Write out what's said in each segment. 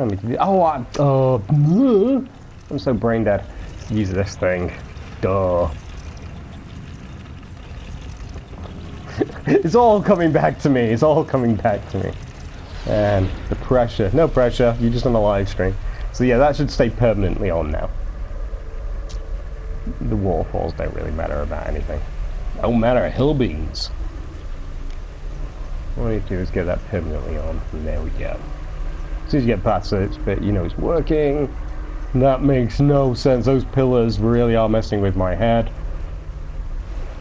telling me to do? Oh, I'm so brain dead. Use this thing. Duh. It's all coming back to me. It's all coming back to me. And the pressure. No pressure. You're just on a live stream. So yeah, that should stay permanently on now. The waterfalls don't really matter about anything. Don't matter. Hill beans. All you do is get that permanently on, and there we go. As soon as you get past this bit, you know it's working. That makes no sense. Those pillars really are messing with my head.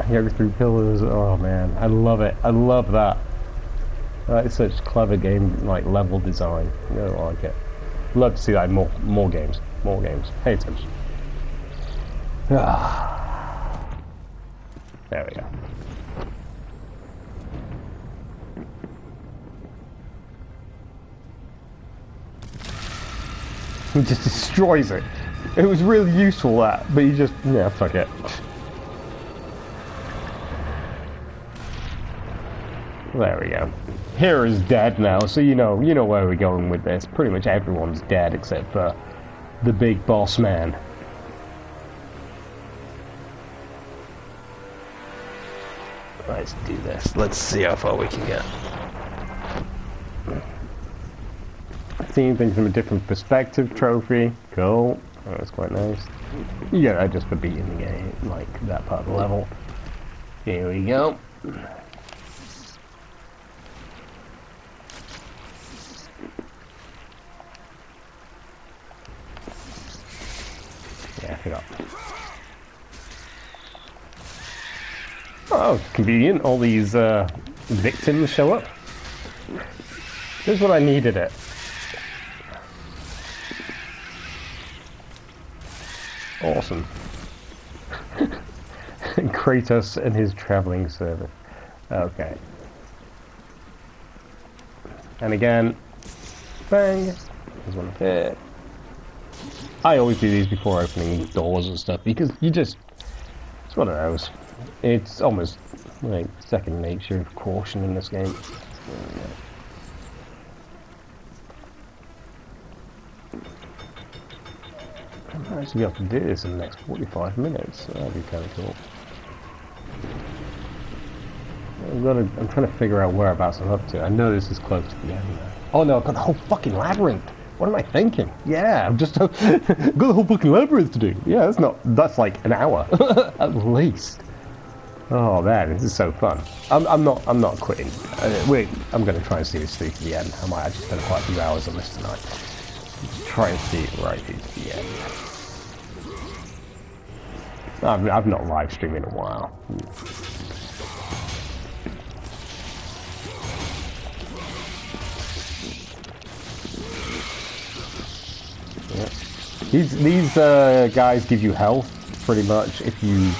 I go through pillars. Oh man, I love it. I love that. That is such clever game, like level design. I really like it. Love to see that in more games. More games. Pay attention. There we go. He just destroys it. It was really useful that, but he just, yeah, fuck it. There we go. Hero is dead now, so you know where we're going with this. Pretty much everyone's dead except for the big boss man. Let's do this. Let's see how far we can get. Seeing things from a different perspective trophy. Cool. Oh, that's quite nice. You get that just for beating the game, like that part of the level. Here we go. Yeah, I forgot. Oh, convenient. All these victims show up. This is what I needed it. Awesome. Kratos and his traveling service. Okay. And again, bang. There's one up here. I always do these before opening doors and stuff because it's one of those. It's almost like second nature of caution in this game. I might actually be able to do this in the next 45 minutes. That'd be kind of cool. I'm trying to figure out whereabouts I'm up to. I know this is close to the end now. Oh no, I've got the whole fucking labyrinth. What am I thinking? Yeah, I've just got the whole fucking labyrinth to do. Yeah, that's like an hour at least. Oh man, this is so fun. I'm not quitting. I'm going to try and see this through to the end. I might actually spend quite a few hours on this tonight. Just try and see it right through to the end. I've not live streamed in a while. Yeah. These guys give you health pretty much if you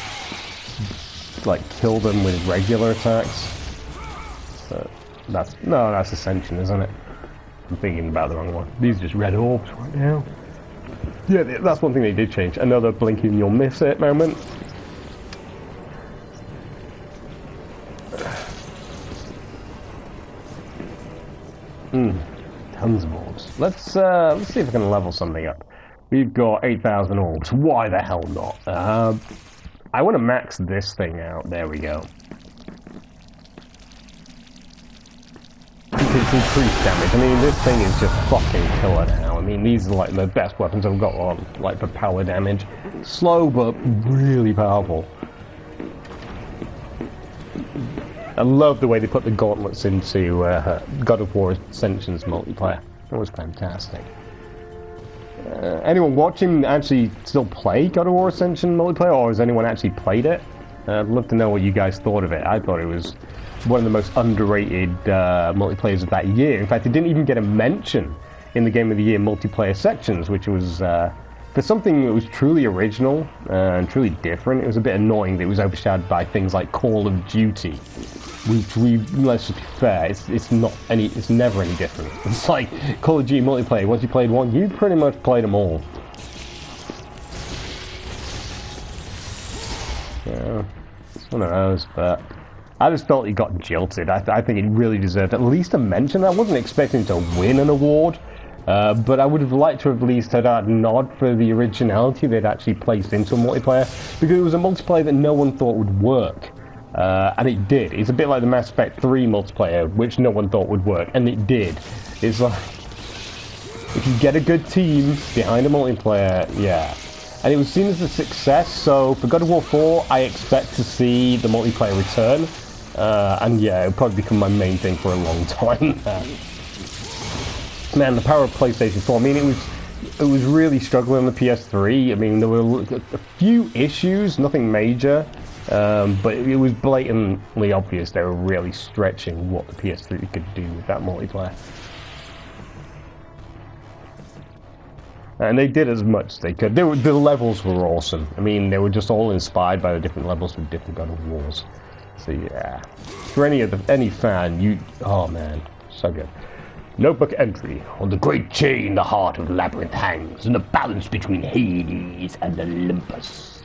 like kill them with regular attacks. So that's Ascension, isn't it? I'm thinking about the wrong one. These are just red orbs right now. Yeah, that's one thing they did change. Another blink and you'll miss it moment. Tons of orbs. Let's see if I can level something up. We've got 8,000 orbs. Why the hell not? I want to max this thing out. There we go. It's increased damage. I mean, this thing is just fucking killer now. I mean, these are like the best weapons I've got on, like for power damage. Slow, but really powerful. I love the way they put the gauntlets into God of War Ascension's multiplayer. That was fantastic. Anyone watching actually still play God of War Ascension multiplayer, or has anyone actually played it? I'd love to know what you guys thought of it. I thought it was one of the most underrated multiplayers of that year. In fact, it didn't even get a mention in the Game of the Year multiplayer sections, which was, for something that was truly original and truly different, it was a bit annoying that it was overshadowed by things like Call of Duty, which let's just be fair, it's never any different. It's like Call of Duty multiplayer, once you played one, you pretty much played them all. Yeah, it's one of those, but I just felt he got jilted. I think he really deserved at least a mention. I wasn't expecting to win an award, But I would have liked to have at least had a nod for the originality they'd actually placed into a multiplayer, because it was a multiplayer that no one thought would work. And it did. It's a bit like the Mass Effect 3 multiplayer, which no one thought would work, and it did. It's like, if you get a good team behind a multiplayer, yeah. And it was seen as a success, so for God of War 4, I expect to see the multiplayer return. And yeah, it'll probably become my main thing for a long time. Man, the power of PlayStation 4, I mean, it was really struggling on the PS3. I mean, there were a few issues, nothing major. But it was blatantly obvious they were really stretching what the PS3 could do with that multiplayer. And they did as much as they could. The levels were awesome. I mean, they were just all inspired by the different levels from different God of Wars. So yeah, for any fan, oh man, so good. Notebook entry: on the great chain, the heart of the labyrinth hangs, in the balance between Hades and Olympus.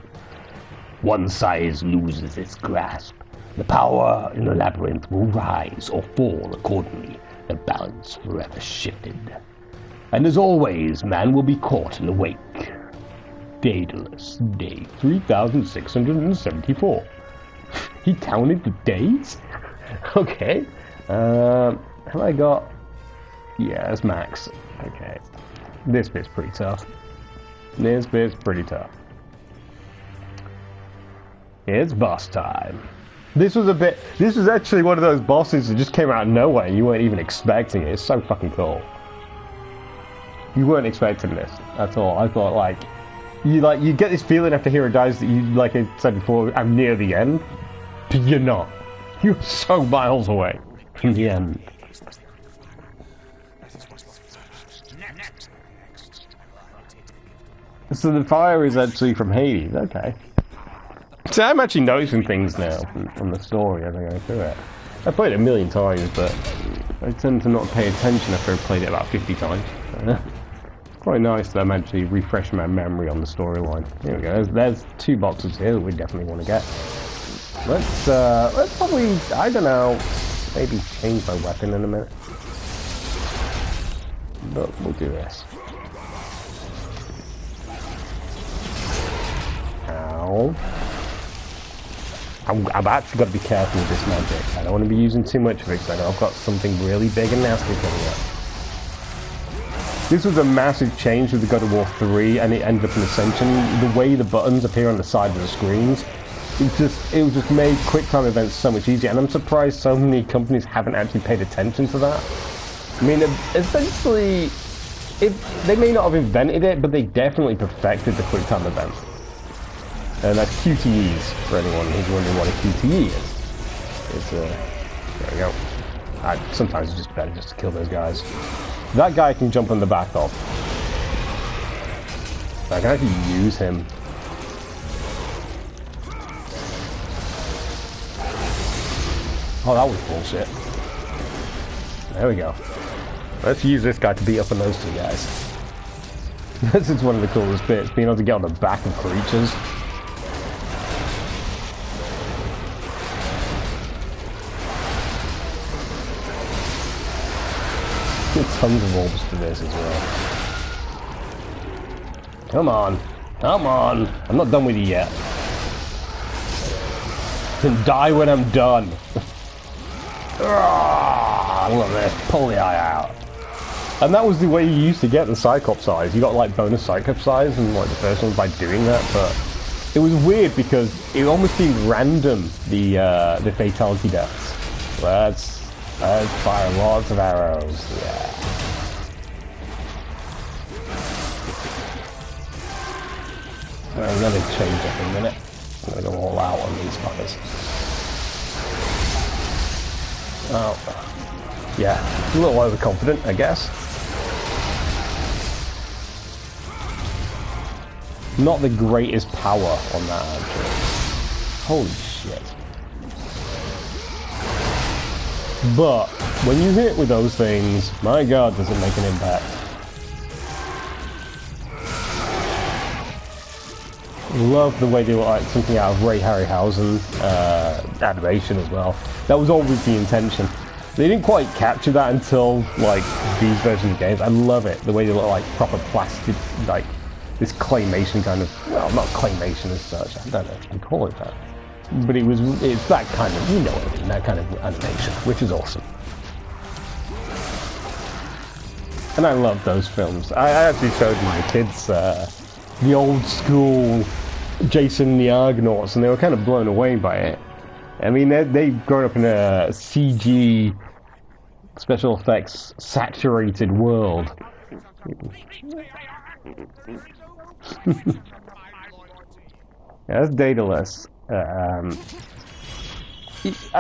One side loses its grasp. The power in the labyrinth will rise or fall accordingly. The balance forever shifted. And as always, man will be caught in the wake. Daedalus, day 3674. He counted the days? Okay. Have I got... Yeah, that's max. Okay. This bit's pretty tough. It's boss time. This was actually one of those bosses that just came out of nowhere and you weren't even expecting it. It's so fucking cool. You weren't expecting this at all. I thought you get this feeling after Hero dies that you, like I said before, I'm near the end. But you're not. You're so miles away from the end. So the fire is actually from Hades, okay. So I'm actually noticing things now from the story as I go through it. I've played it a million times, but I tend to not pay attention after I've played it about 50 times. Quite nice that I'm actually refreshing my memory on the storyline. Here we go. There's 2 boxes here that we definitely want to get. Let's probably, I don't know, maybe change my weapon in a minute. But we'll do this. Ow. I've actually got to be careful with this magic. I don't want to be using too much of it because I know I've got something really big and nasty coming up. This was a massive change with the God of War 3 and it ended up in Ascension. The way the buttons appear on the side of the screens, it just made quick time events so much easier, and I'm surprised so many companies haven't actually paid attention to that. I mean, essentially, they may not have invented it, but they definitely perfected the quick time events. And that's QTEs, for anyone who's wondering what a QTE is. There we go. Sometimes it's just better just to kill those guys. That guy can jump on the back of. I can actually use him. Oh, that was bullshit. There we go. Let's use this guy to beat up on those 2 guys. This is one of the coolest bits, being able to get on the back of creatures. There's tons of orbs for this as well. Come on. Come on. I'm not done with you yet. Then die when I'm done. Look at this. Pull the eye out. And that was the way you used to get the Cyclops eyes. You got like bonus Cyclops eyes and like the first one by doing that, but it was weird because it almost seemed random, the fatality deaths. Let's fire lots of arrows, yeah. I'm gonna change up in a minute. I'm gonna go all out on these fuckers. Oh. Yeah, a little overconfident, I guess. Not the greatest power on that, actually. Holy shit. But when you hit with those things, my god, does it make an impact. Love the way they were like something out of Ray Harryhausen animation as well. That was always the intention. They didn't quite capture that until, like, these versions of games. I love it, the way they look like proper plastic, like, this claymation kind of, well, not claymation as such, I don't know if you can call it that. But it's that kind of, you know what I mean, that kind of animation, which is awesome. And I love those films. I actually showed my kids the old school Jason and the Argonauts, and they were kind of blown away by it. I mean, they've grown up in a CG, special effects, saturated world. Yeah, that's Daedalus. I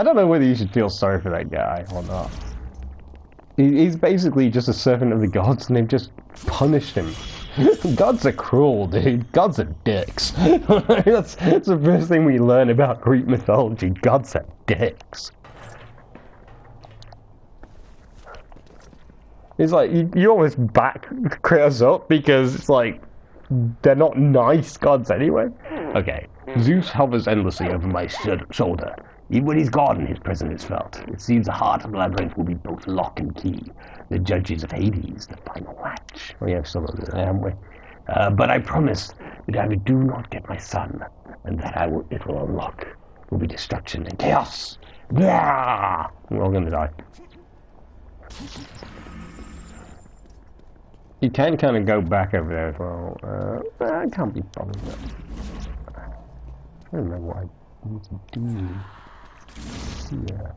don't know whether you should feel sorry for that guy or not. He's basically just a servant of the gods, and they've just punished him. Gods are cruel, dude. Gods are dicks. That's the first thing we learn about Greek mythology. Gods are dicks. It's like, you almost back Kratos up, because it's like, they're not nice gods anyway. Okay, Zeus hovers endlessly over my shoulder. Even when he's gone, his presence is felt. It seems the heart of the labyrinth will be both lock and key. The judges of Hades, the final match. Oh yeah, still on there, haven't we? But I promise that I do not get my son, and that it will unlock. Will be destruction and chaos. Blah! We're all gonna die. You can kind of go back over there as well. I can't be bothered with that. I don't know what I need to do. Yeah.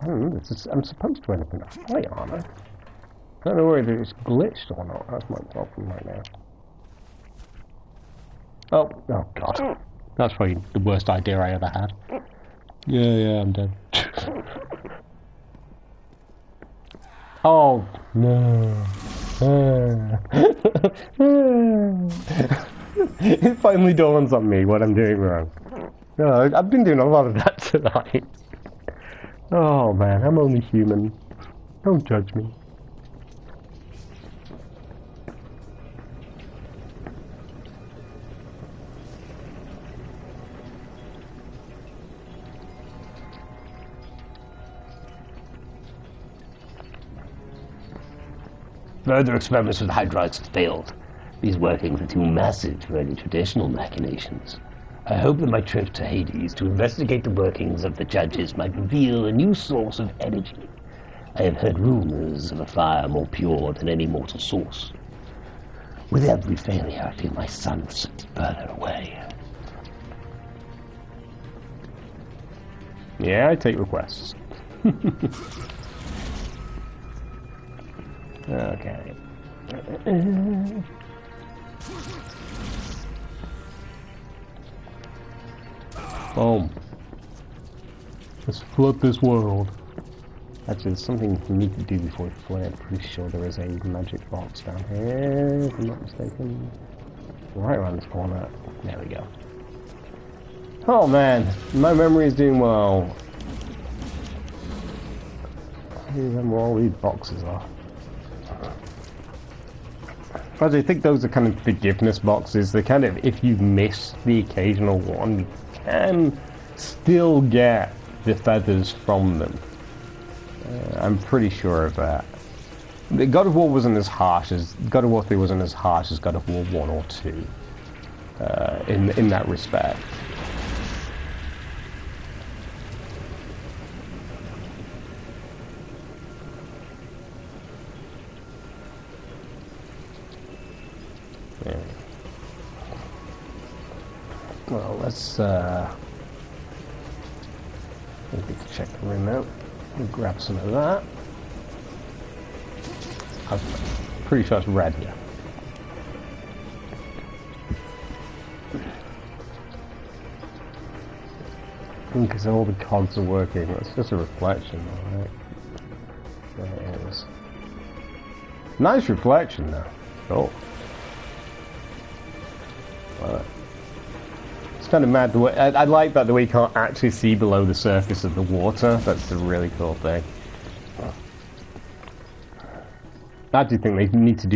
I don't know. I'm supposed to end up in a fight, aren't I? I don't know whether it's glitched or not. That's my problem right now. Oh god. That's probably the worst idea I ever had. Yeah, I'm dead. Oh, no. It finally dawns on me what I'm doing wrong. No, I've been doing a lot of that tonight. Oh man, I'm only human. Don't judge me. Further experiments with hydrides have failed. These workings are too massive for any traditional machinations. I hope that my trip to Hades to investigate the workings of the judges might reveal a new source of energy. I have heard rumors of a fire more pure than any mortal source. With every failure, I feel my son slips further away. Yeah, I take requests. Okay. Boom. Let's flood this world. Actually, there's something we need to do before we flood. I'm pretty sure there is a magic box down here, if I'm not mistaken. Right around this corner. There we go. Oh man, my memory is doing well. I don't remember where all these boxes are. But I think those are kind of forgiveness boxes. They're kind of, if you miss the occasional one, you can still get the feathers from them. I'm pretty sure of that. The God of War wasn't as harsh as God of War 3 wasn't as harsh as God of War 1 or 2 in that respect. Yeah. Well, let's maybe check the room out. We'll grab some of that. I'm pretty sure it's red here. Because all the cogs are working. It's just a reflection, alright. There it is. Nice reflection, though. Cool. But it's kind of mad the way I like that the way you can't actually see below the surface of the water. That's a really cool thing. I do think they need to do